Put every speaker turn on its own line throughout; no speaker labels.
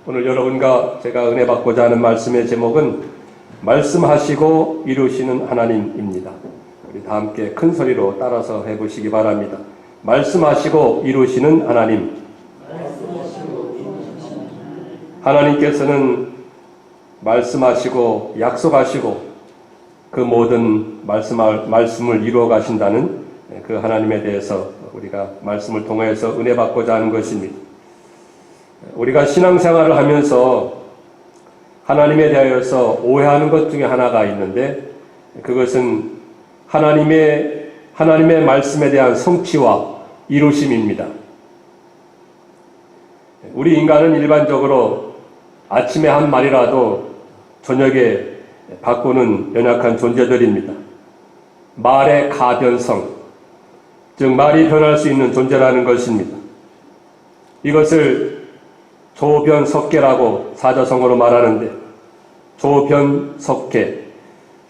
오늘 여러분과 제가 은혜 받고자 하는 말씀의 제목은 말씀하시고 이루시는 하나님입니다. 우리 다 함께 큰 소리로 따라서 해보시기 바랍니다. 말씀하시고 이루시는 하나님. 하나님께서는 말씀하시고 약속하시고 그 모든 말씀을 이루어 가신다는 그 하나님에 대해서 우리가 말씀을 통해서 은혜 받고자 하는 것입니다. 우리가 신앙생활을 하면서 하나님에 대하여서 오해하는 것 중에 하나가 있는데, 그것은 하나님의 말씀에 대한 성취와 이루심입니다. 우리 인간은 일반적으로 아침에 한 말이라도 저녁에 바꾸는 연약한 존재들입니다. 말의 가변성, 즉 말이 변할 수 있는 존재라는 것입니다. 이것을 조변석계라고 사자성어로 말하는데, 조변석계,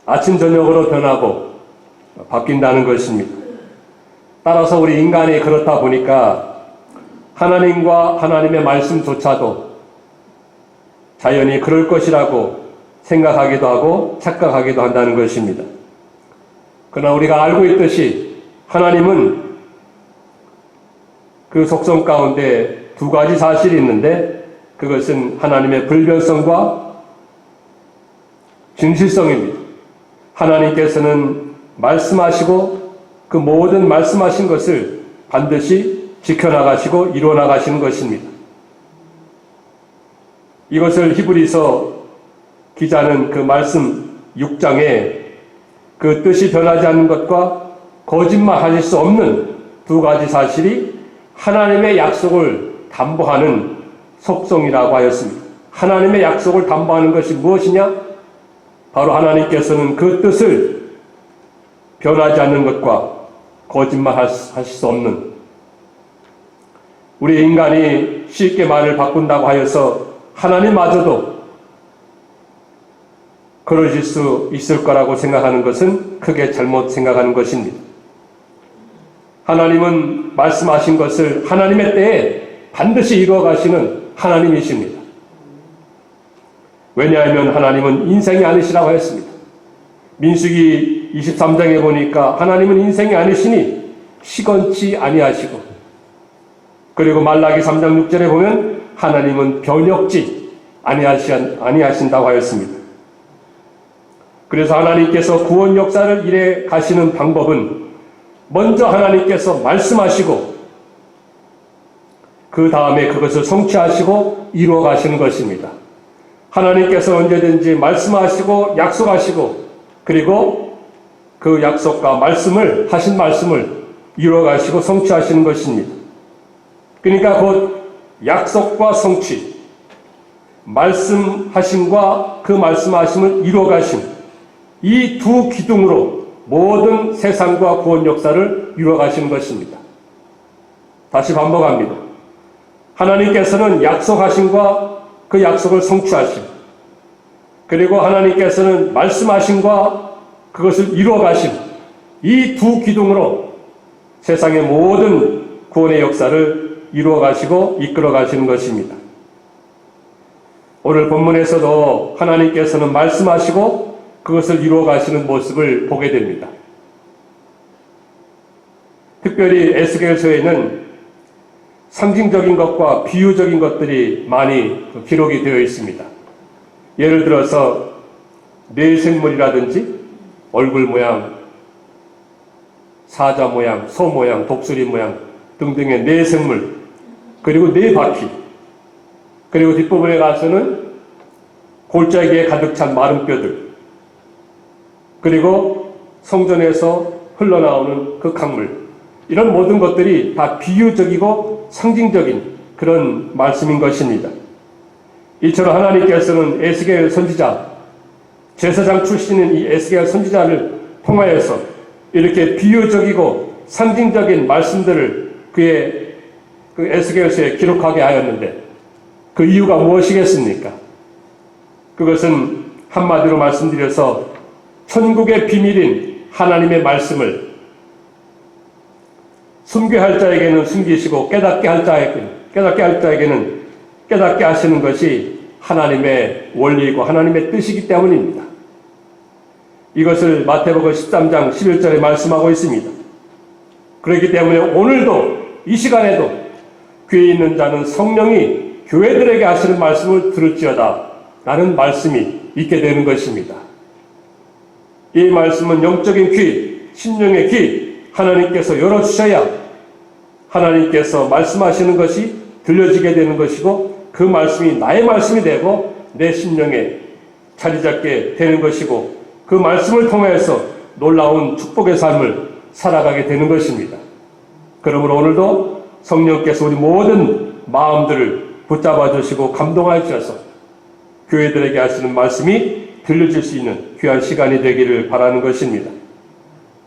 아침 저녁으로 변하고 바뀐다는 것입니다. 따라서 우리 인간이 그렇다 보니까 하나님과 하나님의 말씀조차도 자연히 그럴 것이라고 생각하기도 하고 착각하기도 한다는 것입니다. 그러나 우리가 알고 있듯이 하나님은 그 속성 가운데 두 가지 사실이 있는데, 그것은 하나님의 불변성과 진실성입니다. 하나님께서는 말씀하시고 그 모든 말씀하신 것을 반드시 지켜나가시고 이루어나가시는 것입니다. 이것을 히브리서 기자는 그 말씀 6장에 그 뜻이 변하지 않는 것과 거짓말하실 수 없는 두 가지 사실이 하나님의 약속을 담보하는 속성이라고 하였습니다. 하나님의 약속을 담보하는 것이 무엇이냐? 바로 하나님께서는 그 뜻을 변하지 않는 것과 거짓말하실 수 없는, 우리 인간이 쉽게 말을 바꾼다고 하여서 하나님마저도 그러실 수 있을 거라고 생각하는 것은 크게 잘못 생각하는 것입니다. 하나님은 말씀하신 것을 하나님의 때에 반드시 이루어 가시는 하나님이십니다. 왜냐하면 하나님은 인생이 아니시라고 했습니다. 민수기 23장에 보니까 하나님은 인생이 아니시니 시건치 아니하시고, 그리고 말라기 3장 6절에 보면 하나님은 변혁지 아니하신다고 하였습니다. 그래서 하나님께서 구원 역사를 이래 가시는 방법은 먼저 하나님께서 말씀하시고 그 다음에 그것을 성취하시고 이루어 가시는 것입니다. 하나님께서 언제든지 말씀하시고 약속하시고, 그리고 그 약속과 하신 말씀을 이루어 가시고 성취하시는 것입니다. 그러니까 곧 약속과 성취, 말씀하심과 그 말씀하심을 이루어 가심, 이 두 기둥으로 모든 세상과 구원 역사를 이루어 가시는 것입니다. 다시 반복합니다. 하나님께서는 약속하심과 그 약속을 성취하심, 그리고 하나님께서는 말씀하심과 그것을 이루어 가심, 이 두 기둥으로 세상의 모든 구원의 역사를 이루어 가시고 이끌어 가시는 것입니다. 오늘 본문에서도 하나님께서는 말씀하시고 그것을 이루어 가시는 모습을 보게 됩니다. 특별히 에스겔서에는 상징적인 것과 비유적인 것들이 많이 기록이 되어 있습니다. 예를 들어서 뇌생물이라든지 얼굴 모양, 사자 모양, 소 모양, 독수리 모양 등등의 뇌생물, 그리고 뇌바퀴, 그리고 뒷부분에 가서는 골짜기에 가득 찬 마른 뼈들, 그리고 성전에서 흘러나오는 그 강물, 이런 모든 것들이 다 비유적이고 상징적인 그런 말씀인 것입니다. 이처럼 하나님께서는 에스겔 선지자, 제사장 출신인 이 에스겔 선지자를 통하여서 이렇게 비유적이고 상징적인 말씀들을 그의 그 에스겔서에 기록하게 하였는데, 그 이유가 무엇이겠습니까? 그것은 한마디로 말씀드려서 천국의 비밀인 하나님의 말씀을 숨게 할 자에게는 숨기시고 깨닫게 할 자에게는 깨닫게 하시는 것이 하나님의 원리이고 하나님의 뜻이기 때문입니다. 이것을 마태복음 13장 11절에 말씀하고 있습니다. 그렇기 때문에 오늘도 이 시간에도 귀에 있는 자는 성령이 교회들에게 하시는 말씀을 들을지어다 라는 말씀이 있게 되는 것입니다. 이 말씀은 영적인 귀, 심령의 귀 하나님께서 열어주셔야 하나님께서 말씀하시는 것이 들려지게 되는 것이고 그 말씀이 나의 말씀이 되고 내 심령에 자리 잡게 되는 것이고 그 말씀을 통해서 놀라운 축복의 삶을 살아가게 되는 것입니다. 그러므로 오늘도 성령께서 우리 모든 마음들을 붙잡아 주시고 감동하여 주셔서 교회들에게 하시는 말씀이 들려질 수 있는 귀한 시간이 되기를 바라는 것입니다.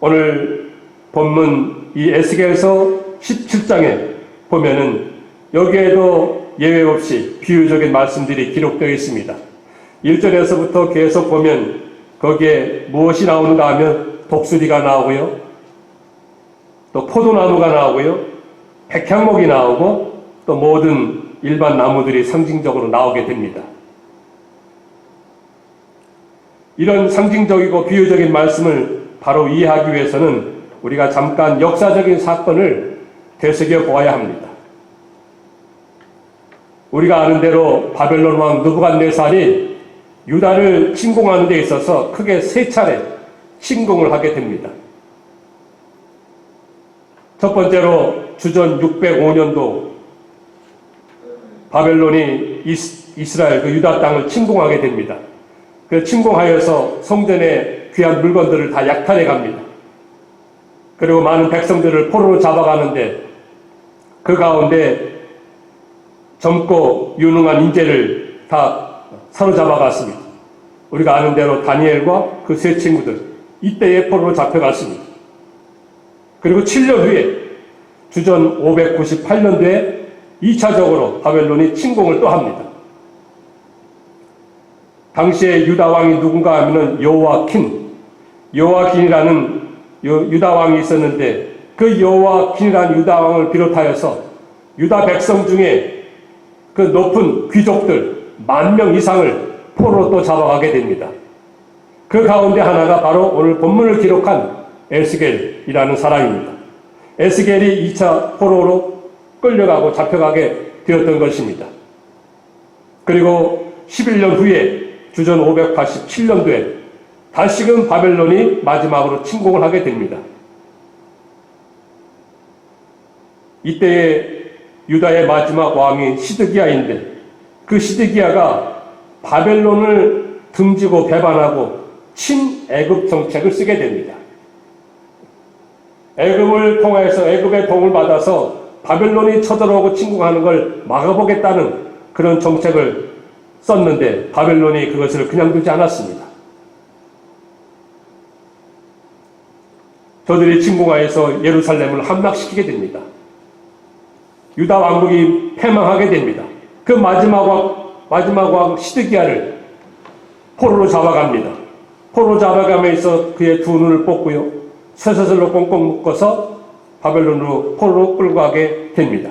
오늘 본문 이 에스겔서 17장에 보면은 여기에도 예외 없이 비유적인 말씀들이 기록되어 있습니다. 1절에서부터 계속 보면 거기에 무엇이 나오는가 하면 독수리가 나오고요. 또 포도나무가 나오고요. 백향목이 나오고 또 모든 일반 나무들이 상징적으로 나오게 됩니다. 이런 상징적이고 비유적인 말씀을 바로 이해하기 위해서는 우리가 잠깐 역사적인 사건을 되새겨 보아야 합니다. 우리가 아는 대로 바벨론 왕 느부갓네살이 유다를 침공하는 데 있어서 크게 3차례 침공을 하게 됩니다. 첫 번째로 주전 605년도 바벨론이 이스라엘 그 유다 땅을 침공하게 됩니다. 그 침공하여서 성전의 귀한 물건들을 다 약탈해 갑니다. 그리고 많은 백성들을 포로로 잡아가는데 그 가운데 젊고 유능한 인재를 다 사로잡아갔습니다. 우리가 아는 대로 다니엘과 그 세 친구들 이때에 포로로 잡혀갔습니다. 그리고 7년 후에 주전 598년도에 2차적으로 바벨론이 침공을 또 합니다. 당시에 유다 왕이 누군가 하면은 여호와킨이라는 유다 왕이 있었는데 그 여호와킨이라는 유다 왕을 비롯하여서 유다 백성 중에 그 높은 귀족들 10,000명 이상을 포로로 또 잡아가게 됩니다. 그 가운데 하나가 바로 오늘 본문을 기록한 에스겔이라는 사람입니다. 에스겔이 2차 포로로 끌려가고 잡혀가게 되었던 것입니다. 그리고 11년 후에 주전 587년도에 다시금 바벨론이 마지막으로 침공을 하게 됩니다. 이때에 유다의 마지막 왕이 시드기야인데 그 시드기야가 바벨론을 등지고 배반하고 친애굽 정책을 쓰게 됩니다. 애굽을 통해서 애굽의 도움을 받아서 바벨론이 쳐들어오고 침공하는 걸 막아보겠다는 그런 정책을 썼는데 바벨론이 그것을 그냥 두지 않았습니다. 저들이 침공하여서 예루살렘을 함락시키게 됩니다. 유다 왕국이 패망하게 됩니다. 그 마지막 왕 시드기야를 포로로 잡아갑니다. 포로로 잡아가면서 그의 두 눈을 뽑고요. 쇠사슬로 꽁꽁 묶어서 바벨론으로 포로로 끌고 가게 됩니다.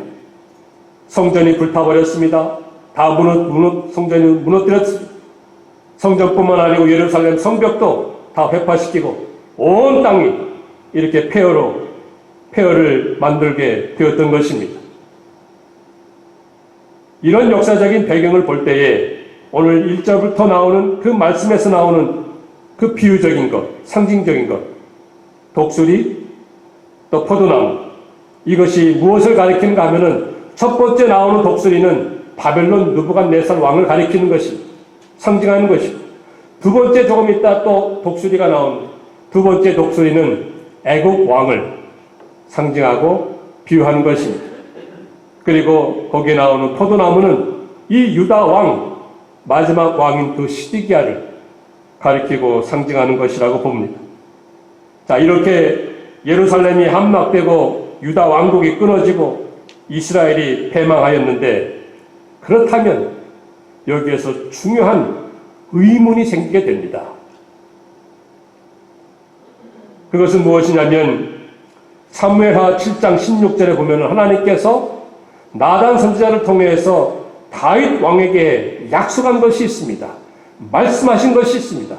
성전이 불타버렸습니다. 성전이 무너뜨렸습니다. 성전뿐만 아니고 예루살렘 성벽도 다 회파시키고 온 땅이 이렇게 폐허를 만들게 되었던 것입니다. 이런 역사적인 배경을 볼 때에 오늘 1절부터 나오는 그 말씀에서 나오는 그 비유적인 것, 상징적인 것, 독수리, 또 포도나무, 이것이 무엇을 가리키는가 하면은 첫 번째 나오는 독수리는 바벨론 느부갓네살 왕을 가리키는 것입니다. 상징하는 것입니다. 두 번째 조금 있다 또 독수리가 나옵니다. 두 번째 독수리는 애국 왕을 상징하고 비유하는 것입니다. 그리고 거기에 나오는 포도나무는 이 유다 왕, 마지막 왕인 그 시드기야를 가리키고 상징하는 것이라고 봅니다. 자, 이렇게 예루살렘이 함락되고 유다 왕국이 끊어지고 이스라엘이 패망하였는데 그렇다면 여기에서 중요한 의문이 생기게 됩니다. 그것은 무엇이냐면 사무엘하 7장 16절에 보면 하나님께서 나단 선지자를 통해서 다윗 왕에게 약속한 것이 있습니다. 말씀하신 것이 있습니다.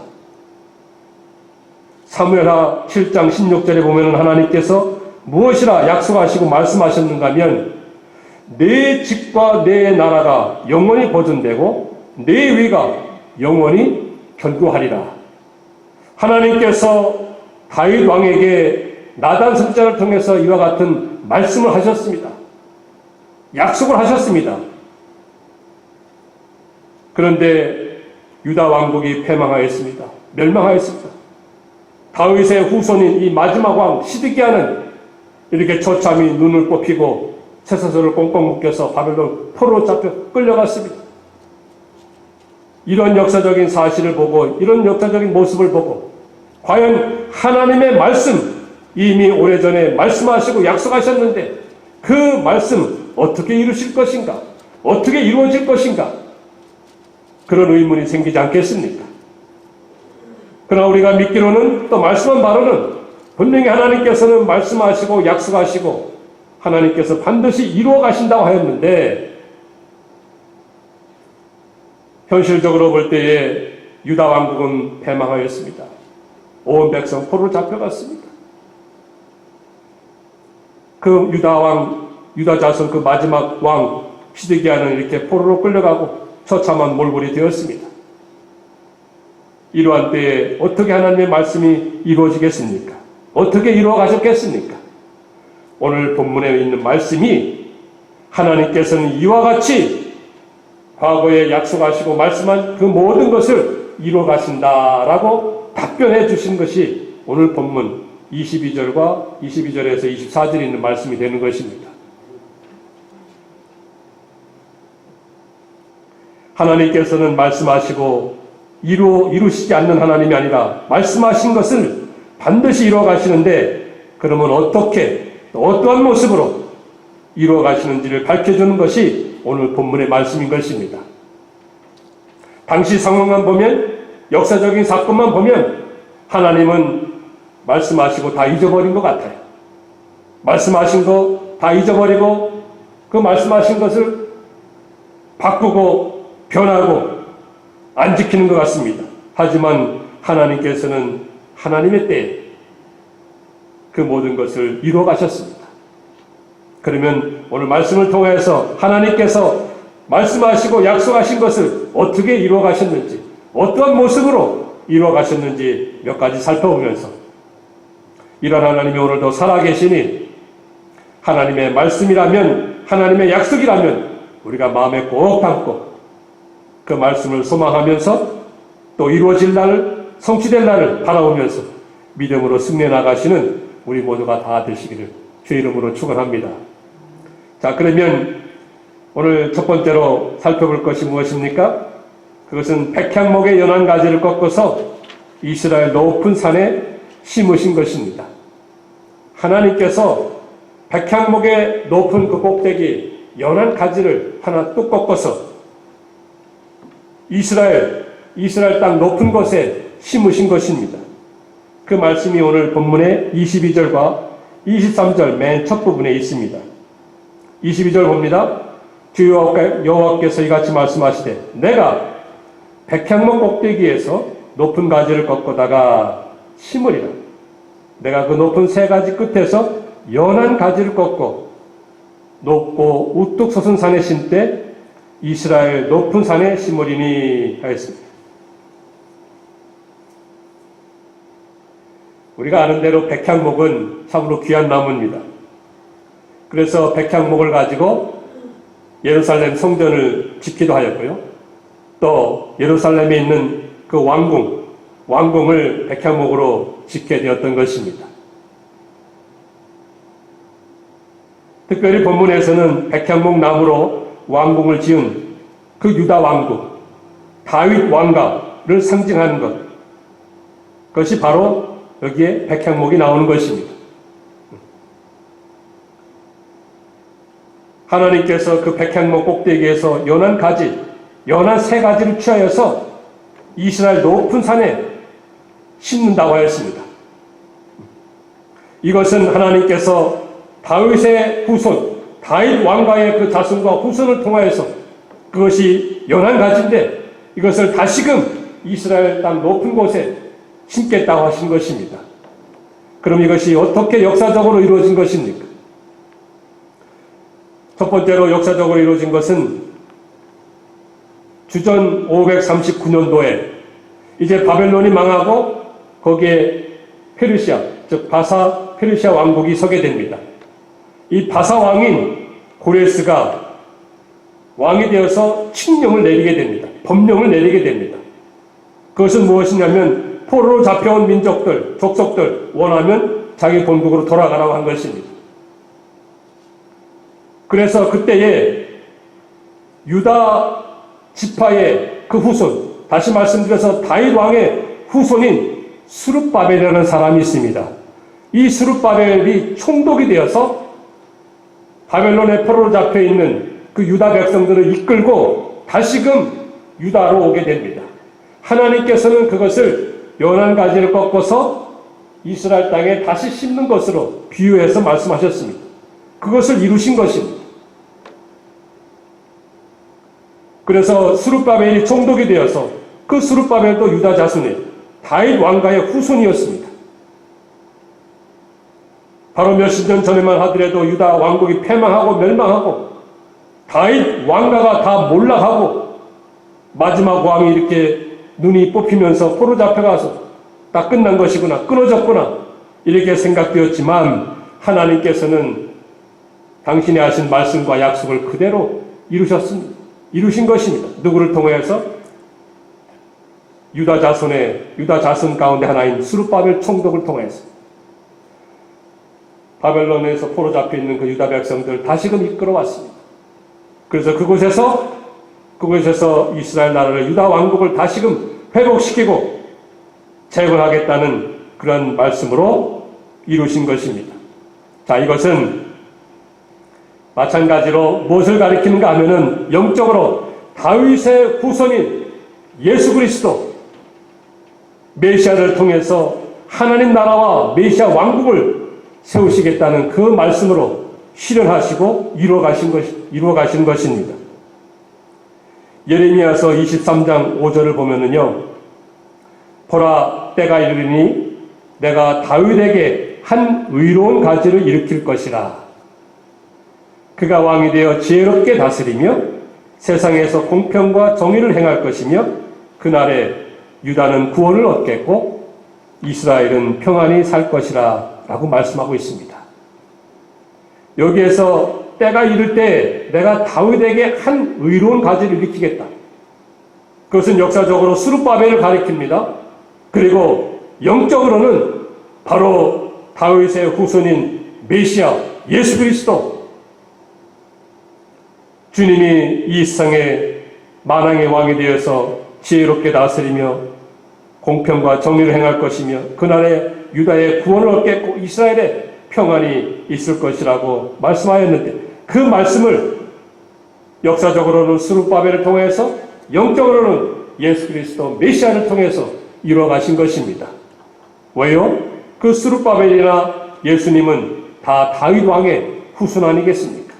사무엘하 7장 16절에 보면 하나님께서 무엇이라 약속하시고 말씀하셨는가 하면 내 집과 내 나라가 영원히 보존되고 내 위가 영원히 견고하리라. 하나님께서 다윗 왕에게 나단 선지자를 통해서 이와 같은 말씀을 하셨습니다. 약속을 하셨습니다. 그런데 유다 왕국이 패망하였습니다. 멸망하였습니다. 다윗의 후손인 이 마지막 왕 시드기야는 이렇게 처참히 눈을 뽑히고 쇠사슬을 꽁꽁 묶여서 바벨론 포로로 잡혀 끌려갔습니다. 이런 역사적인 사실을 보고 이런 역사적인 모습을 보고 과연 하나님의 말씀 이미 오래전에 말씀하시고 약속하셨는데 그 말씀 어떻게 이루실 것인가? 어떻게 이루어질 것인가? 그런 의문이 생기지 않겠습니까? 그러나 우리가 믿기로는 또 말씀한 바로는 분명히 하나님께서는 말씀하시고 약속하시고 하나님께서 반드시 이루어 가신다고 하였는데 현실적으로 볼 때에 유다 왕국은 패망하였습니다. 온 백성 포로로 잡혀갔습니다. 그 유다 자손 그 마지막 왕 시드기야는 이렇게 포로로 끌려가고 처참한 몰골이 되었습니다. 이러한 때에 어떻게 하나님의 말씀이 이루어지겠습니까? 어떻게 이루어 가셨겠습니까? 오늘 본문에 있는 말씀이 하나님께서는 이와 같이 과거에 약속하시고 말씀한 그 모든 것을 이루어 가신다라고 답변해 주신 것이 오늘 본문 22절과 22절에서 24절에 있는 말씀이 되는 것입니다. 하나님께서는 말씀하시고 이루시지 않는 하나님이 아니라 말씀하신 것을 반드시 이루어 가시는데 그러면 어떻게 어떠한 모습으로 이루어 가시는지를 밝혀주는 것이 오늘 본문의 말씀인 것입니다. 당시 상황만 보면 역사적인 사건만 보면 하나님은 말씀하시고 다 잊어버린 것 같아요. 말씀하신 거 다 잊어버리고 그 말씀하신 것을 바꾸고 변하고 안 지키는 것 같습니다. 하지만 하나님께서는 하나님의 때에 그 모든 것을 이루어 가셨습니다. 그러면 오늘 말씀을 통해서 하나님께서 말씀하시고 약속하신 것을 어떻게 이루어 가셨는지 어떠한 모습으로 이루어 가셨는지 몇 가지 살펴보면서 이런 하나님이 오늘도 살아계시니 하나님의 말씀이라면 하나님의 약속이라면 우리가 마음에 꼭 담고 그 말씀을 소망하면서 또 이루어질 날을 성취될 날을 바라보면서 믿음으로 승리해 나가시는 우리 모두가 다 되시기를 주의 이름으로 축원합니다. 자, 그러면 오늘 첫 번째로 살펴볼 것이 무엇입니까? 그것은 백향목의 연한 가지를 꺾어서 이스라엘 높은 산에 심으신 것입니다. 하나님께서 백향목의 높은 그 꼭대기 연한 가지를 하나 뚝 꺾어서 이스라엘 땅 높은 곳에 심으신 것입니다. 그 말씀이 오늘 본문의 22절과 23절 맨 첫 부분에 있습니다. 22절 봅니다. 주 여호와께서 이같이 말씀하시되 내가 백향목 꼭대기에서 높은 가지를 꺾어다가 심으리라. 내가 그 높은 세 가지 끝에서 연한 가지를 꺾고 높고 우뚝 솟은 산에 심되 이스라엘 높은 산에 심으리니 하였습니다. 우리가 아는 대로 백향목은 참으로 귀한 나무입니다. 그래서 백향목을 가지고 예루살렘 성전을 짓기도 하였고요. 또 예루살렘에 있는 그 왕궁을 백향목으로 짓게 되었던 것입니다. 특별히 본문에서는 백향목 나무로 왕궁을 지은 그 유다 왕국, 다윗 왕가를 상징하는 것, 그것이 바로 여기에 백향목이 나오는 것입니다. 하나님께서 그 백향목 꼭대기에서 연한 세 가지를 취하여서 이스라엘 높은 산에 심는다고 하였습니다. 이것은 하나님께서 다윗의 후손, 다윗 왕가의 그 자손과 후손을 통하여서 그것이 연한 가지인데 이것을 다시금 이스라엘 땅 높은 곳에 심겠다고 하신 것입니다. 그럼 이것이 어떻게 역사적으로 이루어진 것입니까? 첫 번째로 역사적으로 이루어진 것은 주전 539년도에 이제 바벨론이 망하고 거기에 페르시아, 즉 바사 페르시아 왕국이 서게 됩니다. 이 바사 왕인 고레스가 왕이 되어서 칙령을 내리게 됩니다. 법령을 내리게 됩니다. 그것은 무엇이냐면 포로로 잡혀온 민족들, 족속들 원하면 자기 본국으로 돌아가라고 한 것입니다. 그래서 그때에 유다 지파의 그 후손, 다시 말씀드려서 다윗 왕의 후손인 스룹바벨이라는 사람이 있습니다. 이 스룹바벨이 총독이 되어서 바벨론에 포로로 잡혀 있는 그 유다 백성들을 이끌고 다시금 유다로 오게 됩니다. 하나님께서는 그것을 연한 가지를 꺾어서 이스라엘 땅에 다시 심는 것으로 비유해서 말씀하셨습니다. 그것을 이루신 것입니다. 그래서 스룹바벨이 총독이 되어서 그 스룹바벨도 유다 자손의 다윗 왕가의 후손이었습니다. 바로 몇십 년 전에만 하더라도 유다 왕국이 패망하고 멸망하고 다윗 왕가가 다 몰락하고 마지막 왕이 이렇게 눈이 뽑히면서 포로 잡혀가서 다 끝난 것이구나, 끊어졌구나 이렇게 생각되었지만 하나님께서는 당신이 하신 말씀과 약속을 그대로 이루신 것입니다. 누구를 통해서? 유다 자손 가운데 하나인 스룹바벨 총독을 통해서 바벨론에서 포로 잡혀 있는 그 유다 백성들 다시금 이끌어왔습니다. 그래서 그곳에서 이스라엘 나라를 유다 왕국을 다시금 회복시키고 재건하겠다는 그런 말씀으로 이루신 것입니다. 자, 이것은 마찬가지로 무엇을 가리키는가 하면은 영적으로 다윗의 후손인 예수 그리스도 메시아를 통해서 하나님 나라와 메시아 왕국을 세우시겠다는 그 말씀으로 실현하시고 이루어 가신 것입니다. 예레미야서 23장 5절을 보면은요, 보라 때가 이르리니 내가 다윗에게 한 의로운 가지를 일으킬 것이라. 그가 왕이 되어 지혜롭게 다스리며 세상에서 공평과 정의를 행할 것이며 그날에 유다는 구원을 얻겠고 이스라엘은 평안히 살 것이라 라고 말씀하고 있습니다. 여기에서 때가 이를 때 내가 다윗에게 한 의로운 가지를 일으키겠다. 그것은 역사적으로 스룹바벨을 가리킵니다. 그리고 영적으로는 바로 다윗의 후손인 메시아 예수 그리스도, 주님이 이 세상에 만왕의 왕이 되어서 지혜롭게 다스리며 공평과 정의를 행할 것이며 그날에 유다의 구원을 얻겠고 이스라엘의 평안이 있을 것이라고 말씀하였는데 그 말씀을 역사적으로는 스룹바벨을 통해서 영적으로는 예수 그리스도 메시아를 통해서 이루어 가신 것입니다. 왜요? 그 스룹바벨이나 예수님은 다 다윗 왕의 후손 아니겠습니까?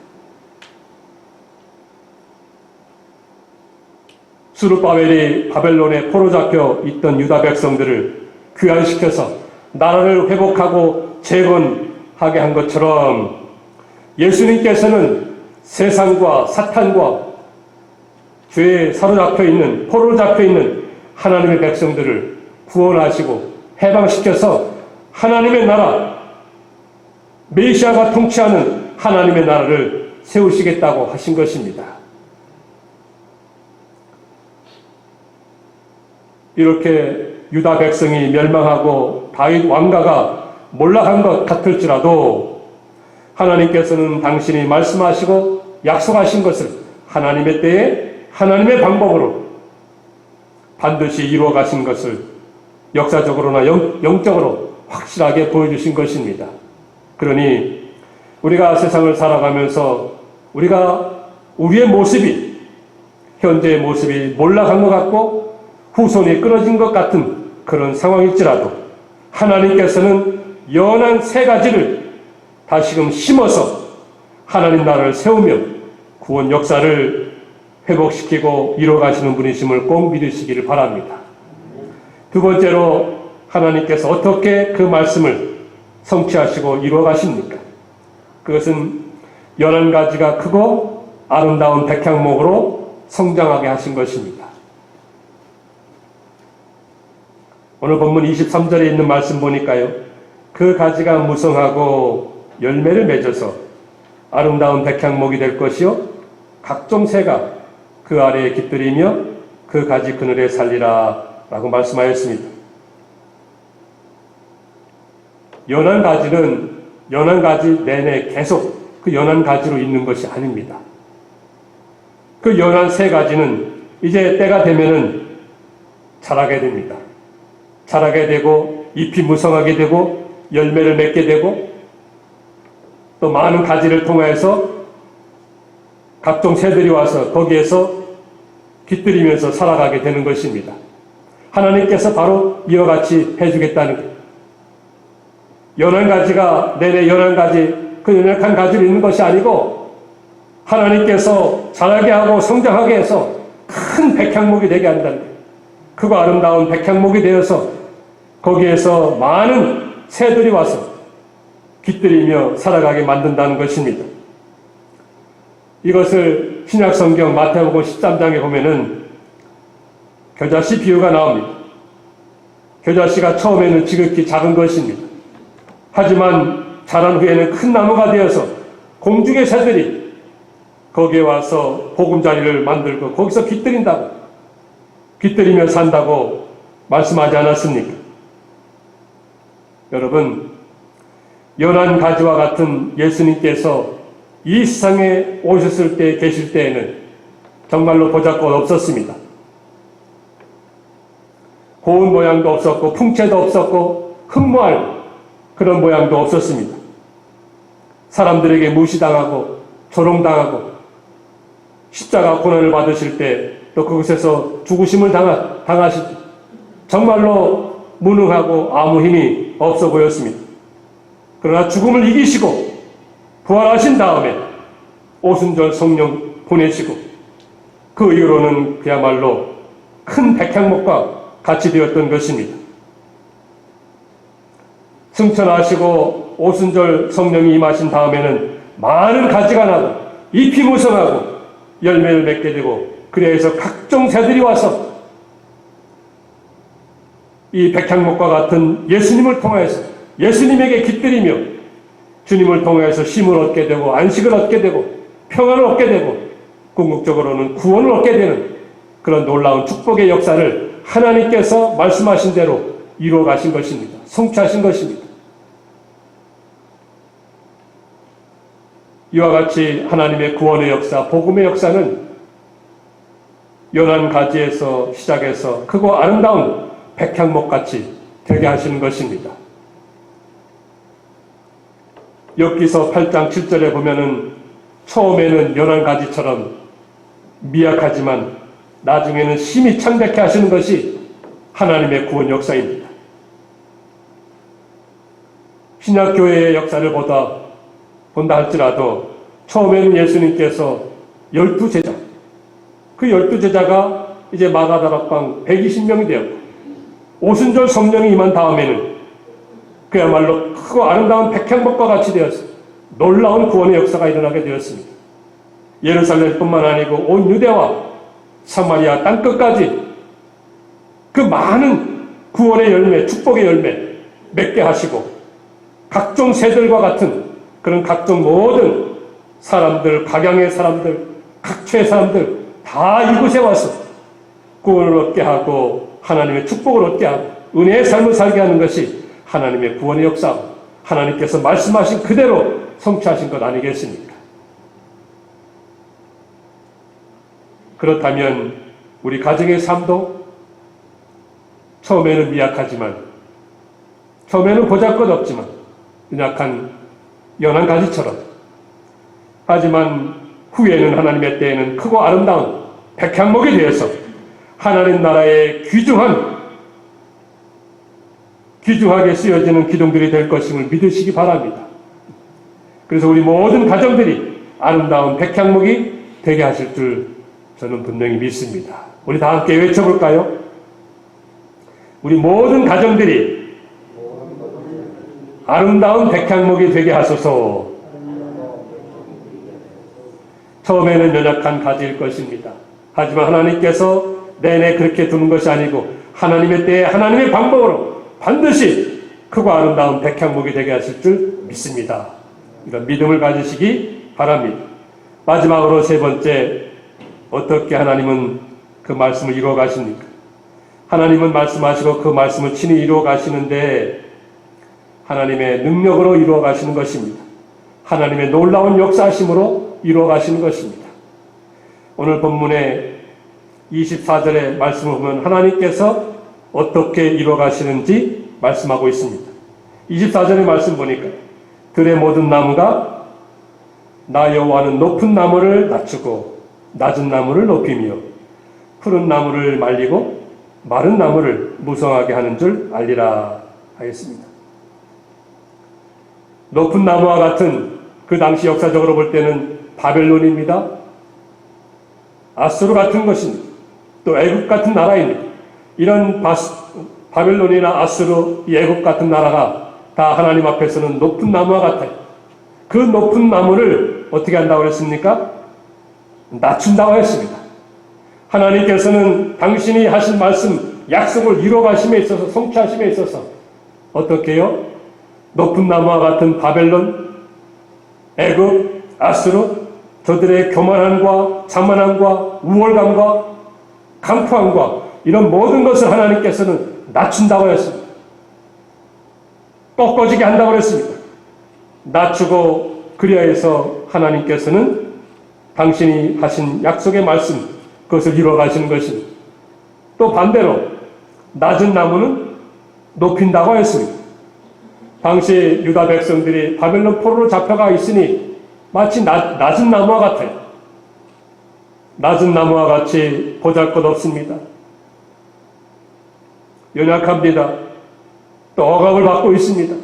스룹바벨이 바벨론에 포로 잡혀 있던 유다 백성들을 귀환시켜서 나라를 회복하고 재건하게 한 것처럼 예수님께서는 세상과 사탄과 죄에 사로잡혀 있는, 포로로 잡혀 있는 하나님의 백성들을 구원하시고 해방시켜서 하나님의 나라, 메시아가 통치하는 하나님의 나라를 세우시겠다고 하신 것입니다. 이렇게 유다 백성이 멸망하고 다윗 왕가가 몰락한 것 같을지라도 하나님께서는 당신이 말씀하시고 약속하신 것을 하나님의 때에 하나님의 방법으로 반드시 이루어 가신 것을 역사적으로나 영적으로 확실하게 보여주신 것입니다. 그러니 우리가 세상을 살아가면서 우리의 모습이, 현재의 모습이 몰락한 것 같고 후손이 끊어진 것 같은 그런 상황일지라도 하나님께서는 연한 새 가지를 다시금 심어서 하나님 나라를 세우며 구원 역사를 회복시키고 이뤄가시는 분이심을 꼭 믿으시기를 바랍니다. 두 번째로 하나님께서 어떻게 그 말씀을 성취하시고 이루어가십니까? 그것은 11가지가 크고 아름다운 백향목으로 성장하게 하신 것입니다. 오늘 본문 23절에 있는 말씀 보니까요. 그 가지가 무성하고 열매를 맺어서 아름다운 백향목이 될 것이요. 각종 새가 그 아래에 깃들이며 그 가지 그늘에 살리라 라고 말씀하였습니다. 연한 가지는 연한 가지 내내 계속 그 연한 가지로 있는 것이 아닙니다. 그 연한 새 가지는 이제 때가 되면은 자라게 됩니다. 자라게 되고 잎이 무성하게 되고 열매를 맺게 되고 또 많은 가지를 통해서 각종 새들이 와서 거기에서 깃들이면서 살아가게 되는 것입니다. 하나님께서 바로 이와 같이 해주겠다는 거예요. 연한 가지가 내내 연한 가지, 그 연약한 가지로 있는 것이 아니고 하나님께서 자라게 하고 성장하게 해서 큰 백향목이 되게 한다는 거예요. 크고 아름다운 백향목이 되어서 거기에서 많은 새들이 와서 깃들이며 살아가게 만든다는 것입니다. 이것을 신약성경 마태복음 13장에 보면은 겨자씨 비유가 나옵니다. 겨자씨가 처음에는 지극히 작은 것입니다. 하지만 자란 후에는 큰 나무가 되어서 공중의 새들이 거기에 와서 보금자리를 만들고 거기서 깃들인다고, 깃들이며 산다고 말씀하지 않았습니까? 여러분, 연한 가지와 같은 예수님께서 이 세상에 오셨을 때 계실 때에는 정말로 보잘것 없었습니다. 고운 모양도 없었고 풍채도 없었고 흠모할 그런 모양도 없었습니다. 사람들에게 무시당하고 조롱당하고 십자가 고난을 받으실 때 또 그곳에서 죽으심을 당하실 때 정말로 무능하고 아무 힘이 없어 보였습니다. 그러나 죽음을 이기시고 부활하신 다음에 오순절 성령 보내시고 그 이후로는 그야말로 큰 백향목과 같이 되었던 것입니다. 승천하시고 오순절 성령이 임하신 다음에는 많은 가지가 나고 잎이 무성하고 열매를 맺게 되고 그래서 각종 새들이 와서 이 백향목과 같은 예수님을 통해서 예수님에게 깃들이며 주님을 통해서 쉼을 얻게 되고 안식을 얻게 되고 평안을 얻게 되고 궁극적으로는 구원을 얻게 되는 그런 놀라운 축복의 역사를 하나님께서 말씀하신 대로 이루어 가신 것입니다. 성취하신 것입니다. 이와 같이 하나님의 구원의 역사, 복음의 역사는 연한 가지에서 시작해서 크고 아름다운 백향목같이 되게 하시는 것입니다. 욥기서 8장 7절에 보면은 처음에는 연한 가지처럼 미약하지만 나중에는 심히 창백해 하시는 것이 하나님의 구원 역사입니다. 신약교회의 역사를 본다 할지라도 처음에는 예수님께서 12제자, 그 12제자가 이제 마가다락방 120명이 되었고 오순절 성령이 임한 다음에는 그야말로 크고 아름다운 백향목과 같이 되어서 놀라운 구원의 역사가 일어나게 되었습니다. 예루살렘뿐만 아니고 온 유대와 사마리아 땅끝까지 그 많은 구원의 열매, 축복의 열매 맺게 하시고 각종 새들과 같은 그런 각종 모든 사람들, 각양의 사람들, 각처의 사람들 다 이곳에 와서 구원을 얻게 하고 하나님의 축복을 얻게 하고 은혜의 삶을 살게 하는 것이 하나님의 구원의 역사, 하나님께서 말씀하신 그대로 성취하신 것 아니겠습니까? 그렇다면 우리 가정의 삶도 처음에는 미약하지만, 처음에는 보잘것없지만 연약한 연한 가지처럼, 하지만 후에는 하나님의 때에는 크고 아름다운 백향목이 되어서 하나님 나라의 귀중하게 쓰여지는 기둥들이 될 것임을 믿으시기 바랍니다. 그래서 우리 모든 가정들이 아름다운 백향목이 되게 하실 줄 저는 분명히 믿습니다. 우리 다 함께 외쳐볼까요? 우리 모든 가정들이 아름다운 백향목이 되게 하소서. 처음에는 연약한 가지일 것입니다. 하지만 하나님께서 내내 그렇게 두는 것이 아니고 하나님의 때에 하나님의 방법으로 반드시 크고 아름다운 백향목이 되게 하실 줄 믿습니다. 이런 믿음을 가지시기 바랍니다. 마지막으로 세 번째, 어떻게 하나님은 그 말씀을 이루어 가십니까? 하나님은 말씀하시고 그 말씀을 친히 이루어 가시는데 하나님의 능력으로 이루어 가시는 것입니다. 하나님의 놀라운 역사하심으로 이루어 가시는 것입니다. 오늘 본문의 24절의 말씀을 보면 하나님께서 어떻게 이루어 가시는지 말씀하고 있습니다. 24절의 말씀 보니까 들의 모든 나무가 나 여호와는 높은 나무를 낮추고 낮은 나무를 높이며 푸른 나무를 말리고 마른 나무를 무성하게 하는 줄 알리라 하였습니다. 높은 나무와 같은 그 당시 역사적으로 볼 때는 바벨론입니다. 아수르 같은 것입니다. 또 애굽 같은 나라입니다. 이런 바벨론이나 아수르, 애굽 같은 나라가 다 하나님 앞에서는 높은 나무와 같아요. 그 높은 나무를 어떻게 한다고 그랬습니까? 낮춘다고 했습니다. 하나님께서는 당신이 하신 말씀, 약속을 이루어가심에 있어서, 성취하심에 있어서 어떻게 해요? 높은 나무와 같은 바벨론, 애굽, 아수르, 저들의 교만함과 자만함과 우월감과 강포함과 이런 모든 것을 하나님께서는 낮춘다고 했습니다. 꺾어지게 한다고 했습니다. 낮추고 그리하여서 하나님께서는 당신이 하신 약속의 말씀, 그것을 이루어 가시는 것입니다. 또 반대로 낮은 나무는 높인다고 했습니다. 당시 유다 백성들이 바벨론 포로로 잡혀가 있으니 마치 낮은 나무와 같아요. 낮은 나무와 같이 보잘것없습니다. 연약합니다. 또 억압을 받고 있습니다.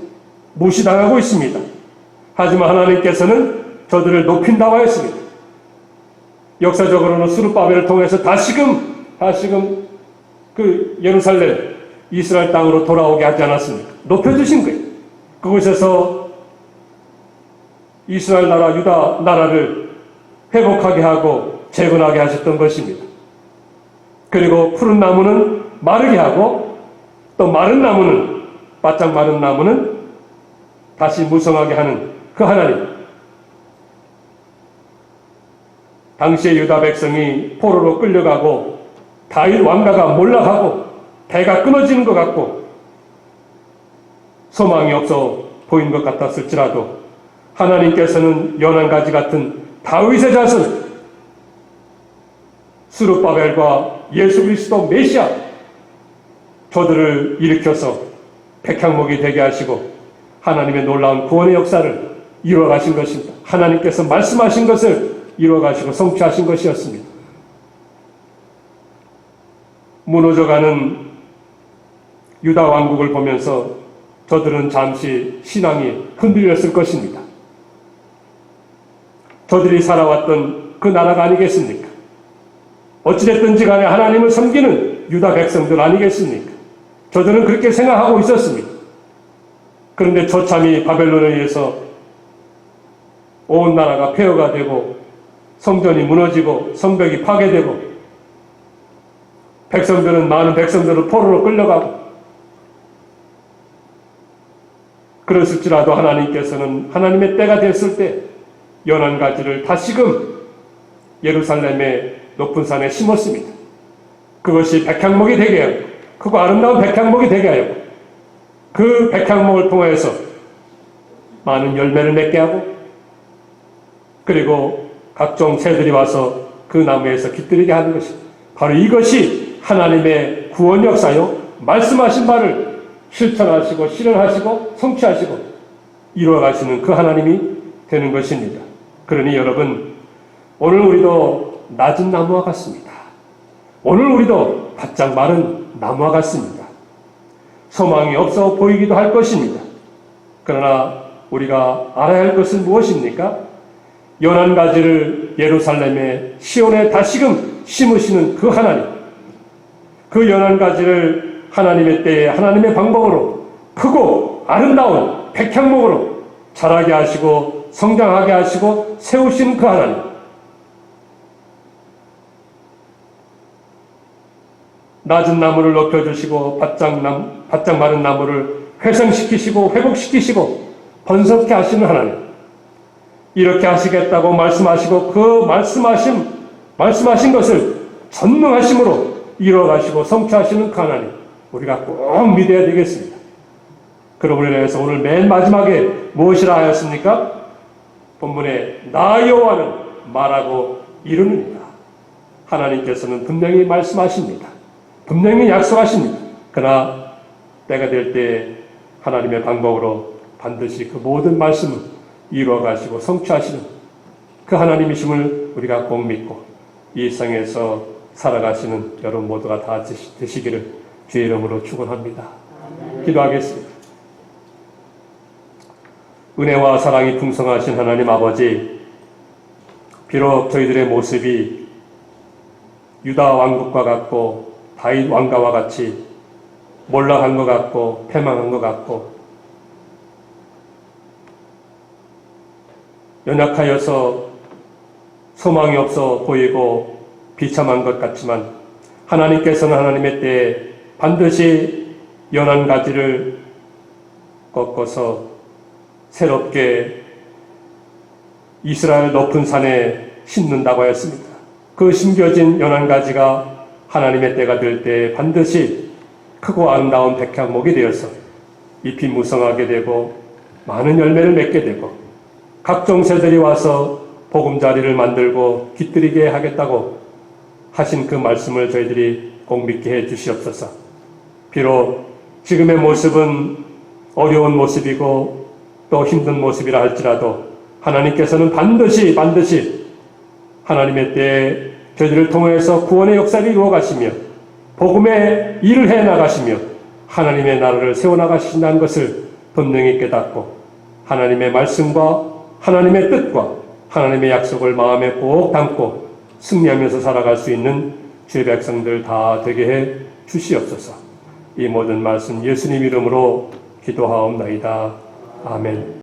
무시당하고 있습니다. 하지만 하나님께서는 저들을 높인다고 했습니다. 역사적으로는 스룹바벨을 통해서 다시금 그 예루살렘, 이스라엘 땅으로 돌아오게 하지 않았습니까? 높여주신 거예요. 그곳에서 이스라엘 나라, 유다 나라를 회복하게 하고 재건하게 하셨던 것입니다. 그리고 푸른 나무는 마르게 하고 또 마른 나무는, 바짝 마른 나무는 다시 무성하게 하는 그 하나님. 당시의 유다 백성이 포로로 끌려가고 다윗 왕가가 몰락하고 배가 끊어지는 것 같고 소망이 없어 보이는 것 같았을지라도 하나님께서는 연한 가지 같은 다윗의 자손 스룹바벨과 예수 그리스도 메시아 저들을 일으켜서 백향목이 되게 하시고 하나님의 놀라운 구원의 역사를 이루어 가신 것입니다. 하나님께서 말씀하신 것을 이루어 가시고 성취하신 것이었습니다. 무너져가는 유다 왕국을 보면서 저들은 잠시 신앙이 흔들렸을 것입니다. 저들이 살아왔던 그 나라가 아니겠습니까? 어찌됐든지 간에 하나님을 섬기는 유다 백성들 아니겠습니까? 저들은 그렇게 생각하고 있었습니다. 그런데 처참히 바벨론에 의해서 온 나라가 폐허가 되고 성전이 무너지고 성벽이 파괴되고 많은 백성들은 포로로 끌려가고 그랬을지라도 하나님께서는 하나님의 때가 됐을 때 연한 가지를 다시금 예루살렘의 높은 산에 심었습니다. 그것이 백향목이 되게 하고 크고 아름다운 백향목이 되게 하고 그 백향목을 통해서 많은 열매를 맺게 하고 그리고 각종 새들이 와서 그 나무에서 깃들이게 하는 것이 바로 이것이 하나님의 구원 역사요. 말씀하신 바를 실천하시고 실현하시고 성취하시고 이루어가시는 그 하나님이 되는 것입니다. 그러니 여러분, 오늘 우리도 낮은 나무와 같습니다. 오늘 우리도 바짝 마른 나무와 같습니다. 소망이 없어 보이기도 할 것입니다. 그러나 우리가 알아야 할 것은 무엇입니까? 연한 가지를 하늘을 예루살렘에 시온에 다시금 심으시는 그 하나님, 그 연한 가지를 하나님의 때에 하나님의 방법으로 크고 아름다운 백향목으로 자라게 하시고 성장하게 하시고 세우신 그 하나님, 낮은 나무를 높여주시고 바짝 마른 나무를 회생시키시고 회복시키시고 번성케 하시는 하나님, 이렇게 하시겠다고 말씀하시고 그 말씀하신 것을 전능하심으로 이루어가시고 성취하시는 그 하나님, 우리가 꼭 믿어야 되겠습니다. 그러므로 인해서 오늘 맨 마지막에 무엇이라 하였습니까? 본문에 나 여호와는 말하고 이루느니라. 하나님께서는 분명히 말씀하십니다. 분명히 약속하십니다. 그러나 때가 될 때 하나님의 방법으로 반드시 그 모든 말씀을 이루어가시고 성취하시는 그 하나님이심을 우리가 꼭 믿고 이 세상에서 살아가시는 여러분 모두가 다 되시기를 주의 이름으로 축원합니다. 기도하겠습니다. 은혜와 사랑이 풍성하신 하나님 아버지, 비록 저희들의 모습이 유다 왕국과 같고 다윗 왕가와 같이 몰락한 것 같고 패망한 것 같고 연약하여서 소망이 없어 보이고 비참한 것 같지만 하나님께서는 하나님의 때에 반드시 연한 가지를 꺾어서 새롭게 이스라엘 높은 산에 심는다고 했습니다. 그 심겨진 연한 가지가 하나님의 때가 될 때 반드시 크고 아름다운 백향목이 되어서 잎이 무성하게 되고 많은 열매를 맺게 되고 각종 새들이 와서 보금자리를 만들고 깃들이게 하겠다고 하신 그 말씀을 저희들이 꼭 믿게 해 주시옵소서. 비록 지금의 모습은 어려운 모습이고 또 힘든 모습이라 할지라도 하나님께서는 반드시 하나님의 때에 저희들을 통해서 구원의 역사를 이루어 가시며 복음의 일을 해 나가시며 하나님의 나라를 세워 나가신다는 것을 분명히 깨닫고 하나님의 말씀과 하나님의 뜻과 하나님의 약속을 마음에 꼭 담고 승리하면서 살아갈 수 있는 주의 백성들 다 되게 해 주시옵소서. 이 모든 말씀 예수님 이름으로 기도하옵나이다. 아멘.